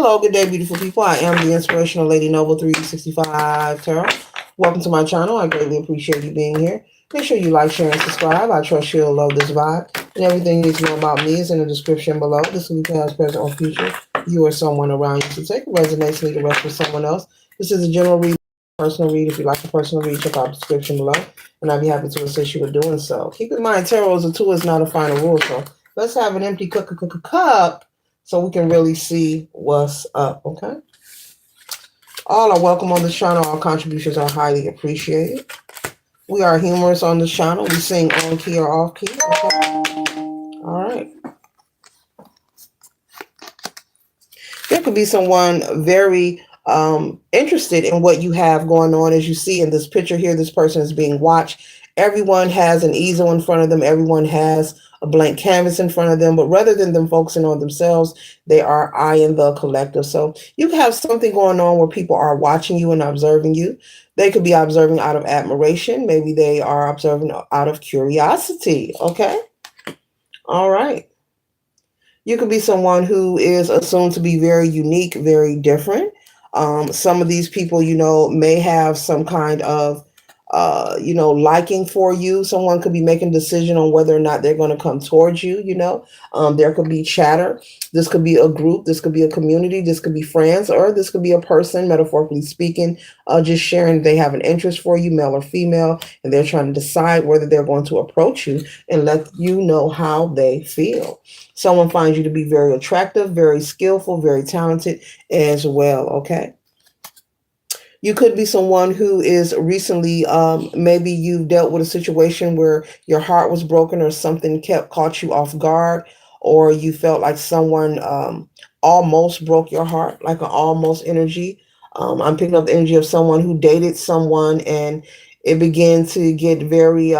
Hello, good day, beautiful people. I am the Inspirational Lady Noble 365 Tarot. Welcome to my channel. I greatly appreciate you being here. Make sure you like, share, and subscribe. I trust you'll love this vibe. And everything you need to know about me is in the description below. This will be past, present, or future. You or someone around you. So take a resonates, need the rest for someone else. This is a general read, personal read. If you like a personal read, check out the description below. And I'd be happy to assist you with doing so. Keep in mind, tarot is a tool, it's not a final rule. So let's have an empty cup so we can really see what's up, okay? All are welcome on this channel. All contributions are highly appreciated. We are humorous on this channel. We sing on key or off key, okay? All right. There could be someone very interested in what you have going on. As you see in this picture here, this person is being watched. Everyone has an easel in front of them. Everyone has a blank canvas in front of them. But rather than them focusing on themselves, they are eyeing the collective. So you can have something going on where people are watching you and observing you. They could be observing out of admiration. Maybe they are observing out of curiosity. Okay. All right. You could be someone who is assumed to be very unique, very different. Some of these people, may have some kind of, liking for you. Someone could be making a decision on whether or not they're going to come towards you, There could be chatter. This could be a group. This could be a community. This could be friends, or this could be a person, metaphorically speaking, just sharing they have an interest for you, male or female, and they're trying to decide whether they're going to approach you and let you know how they feel. Someone finds you to be very attractive, very skillful, very talented as well, okay? You could be someone who is recently, maybe you've dealt with a situation where your heart was broken or something caught you off guard, or you felt like someone almost broke your heart, like an almost energy. I'm picking up the energy of someone who dated someone and it began to get very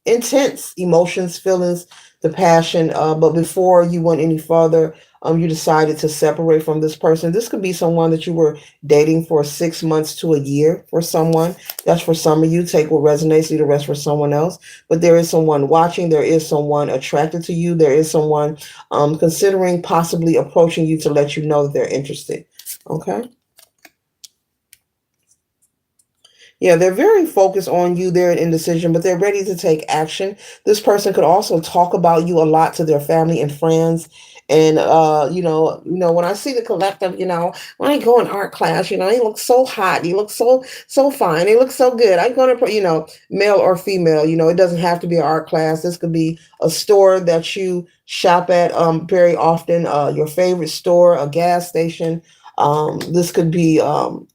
intense emotions, feelings, the passion. But before you went any further, you decided to separate from this person. This could be someone that you were dating for 6 months to a year for someone. That's for some of you. Take what resonates, leave the rest for someone else. But there is someone watching. There is someone attracted to you. There is someone considering possibly approaching you to let you know that they're interested. Okay. Yeah, they're very focused on you. They're in indecision, but they're ready to take action. This person could also talk about you a lot to their family and friends. And when I see the collective, when I go in art class, he looks so hot. He looks so fine. He looks so good. I'm going to, male or female. It doesn't have to be an art class. This could be a store that you shop at very often. Your favorite store, a gas station. This could be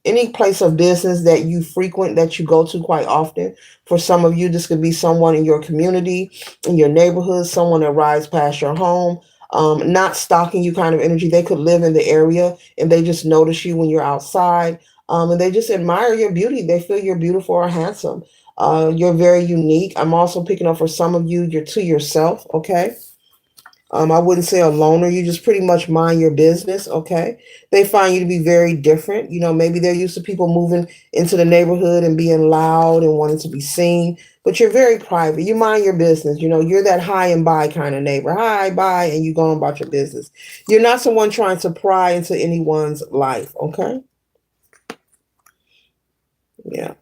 any place of business that you frequent, that you go to quite often. For some of you, this could be someone in your community, in your neighborhood, someone that rides past your home, not stalking you kind of energy. They could live in the area and they just notice you when you're outside, and they just admire your beauty. They feel you're beautiful or handsome. You're very unique. I'm also picking up for some of you, you're to yourself, okay? I wouldn't say a loner. You just pretty much mind your business, okay? They find you to be very different. Maybe they're used to people moving into the neighborhood and being loud and wanting to be seen, but you're very private. You mind your business. You're that high and by kind of neighbor. Hi, bye, and you go on about your business. You're not someone trying to pry into anyone's life, okay? Yeah.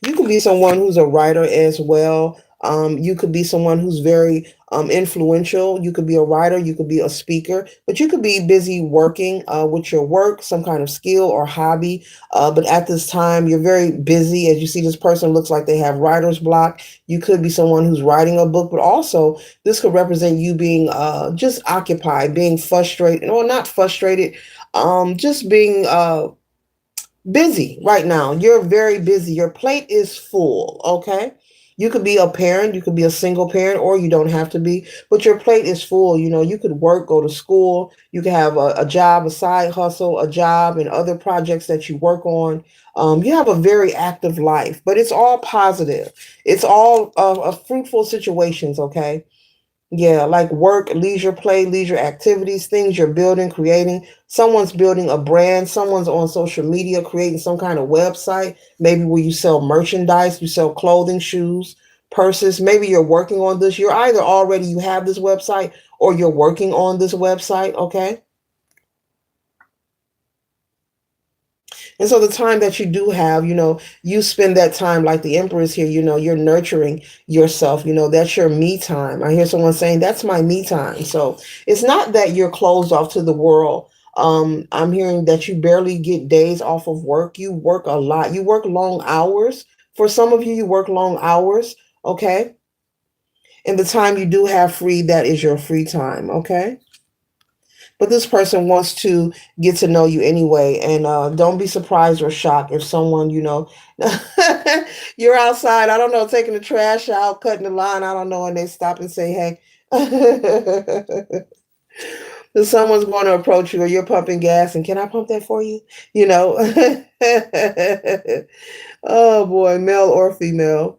You could be someone who's a writer as well. You could be someone who's very influential. You could be a writer. You could be a speaker, but you could be busy working with your work, some kind of skill or hobby. But at this time, you're very busy. As you see, this person looks like they have writer's block. You could be someone who's writing a book, but also this could represent you being just occupied, being frustrated, or not frustrated, just being busy right now. You're very busy. Your plate is full, okay? You could be a parent, you could be a single parent, or you don't have to be, but your plate is full. You could work, go to school, you could have a job, a side hustle, a job, and other projects that you work on. You have a very active life, but it's all positive. It's all fruitful situations, okay? Yeah, like work, leisure play, leisure activities, things you're building, creating. Someone's building a brand. Someone's on social media creating some kind of website, maybe where you sell merchandise, you sell clothing, shoes, purses. Maybe you're working on this. You're either already you have this website or you're working on this website, okay? And so the time that you do have, you spend that time like the empress here, you're nurturing yourself, that's your me time. I hear someone saying that's my me time. So it's not that you're closed off to the world. I'm hearing that you barely get days off of work. You work a lot. You work long hours. For some of you, you work long hours. Okay. And the time you do have free, that is your free time. Okay. But this person wants to get to know you anyway. And don't be surprised or shocked if someone, you're outside, I don't know, taking the trash out, cutting the line, I don't know, and they stop and say, hey. If someone's going to approach you or you're pumping gas and can I pump that for you? You know. Oh boy, male or female.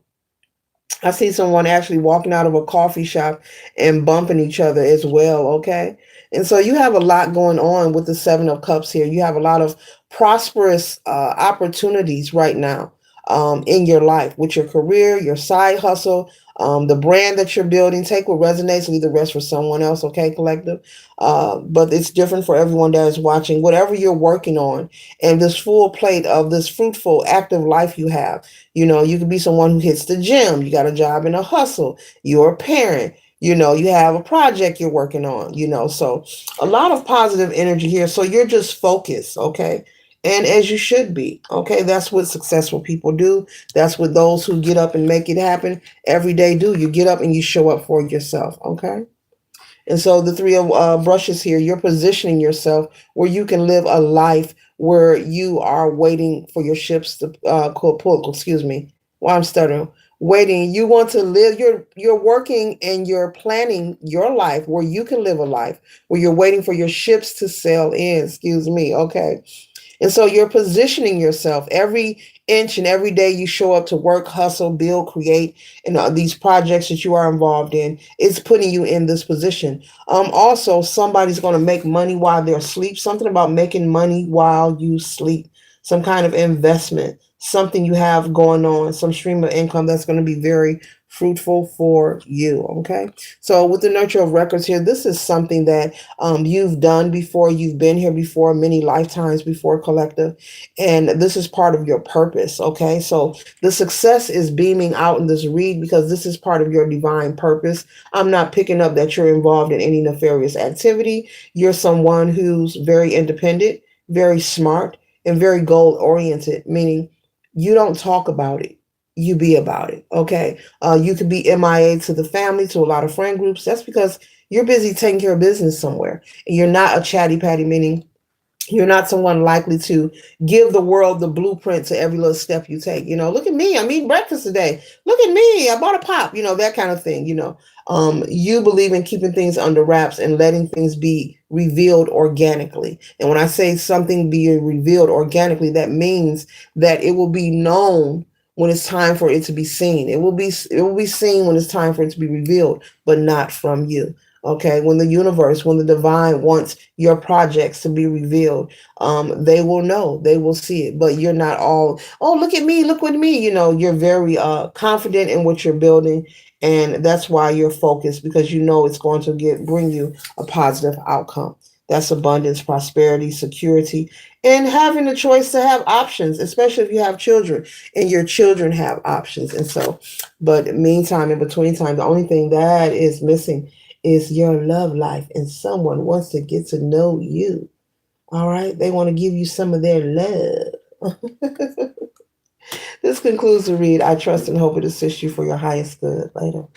I see someone actually walking out of a coffee shop and bumping each other as well. Okay. And so you have a lot going on with the Seven of Cups here. You have a lot of prosperous opportunities right now in your life with your career, your side hustle, the brand that you're building. Take what resonates, leave the rest for someone else. Okay, collective. But it's different for everyone that is watching. Whatever you're working on, and this full plate of this fruitful, active life you have. You could be someone who hits the gym. You got a job in a hustle. You're a parent. You have a project you're working on, so a lot of positive energy here. So you're just focused, okay? And as you should be, okay? That's what successful people do. That's what those who get up and make it happen every day do. You get up and you show up for yourself, okay? And so the three of brushes here, you're positioning yourself where you can live a life where you are waiting for your ships to pull. Excuse me, well, I'm stuttering. Waiting. You want to live. You're working and you're planning your life where you can live a life where you're waiting for your ships to sail in. Excuse me. Okay. And so you're positioning yourself every inch and every day you show up to work, hustle, build, create, and these projects that you are involved in, it's putting you in this position. Also, somebody's going to make money while they're asleep. Something about making money while you sleep. Some kind of investment, something you have going on, some stream of income that's going to be very fruitful for you. Okay. So with the nurture of records here, this is something that you've done before. You've been here before, many lifetimes before, collective. And this is part of your purpose. Okay. So the success is beaming out in this read because this is part of your divine purpose. I'm not picking up that you're involved in any nefarious activity. You're someone who's very independent, very smart, and very goal oriented, meaning you don't talk about it. You be about it. Okay. You could be MIA to the family, to a lot of friend groups. That's because you're busy taking care of business somewhere. And you're not a chatty patty, meaning you're not someone likely to give the world the blueprint to every little step you take. Look at me. I'm eating breakfast today. Look at me. I bought a pop, that kind of thing. You believe in keeping things under wraps and letting things be revealed organically. And when I say something being revealed organically, that means that it will be known when it's time for it to be seen. It will be seen when it's time for it to be revealed, but not from you. Okay, when the universe, when the divine wants your projects to be revealed, they will know, they will see it. But you're not all, oh, look at me, look with me. You're very confident in what you're building, and that's why you're focused because you know it's going to bring you a positive outcome. That's abundance, prosperity, security, and having the choice to have options, especially if you have children and your children have options. And so, but meantime, in between time, the only thing that is missing is your love life, and someone wants to get to know you. All right, they want to give you some of their love. This concludes the read. I trust and hope it assists you for your highest good. Later.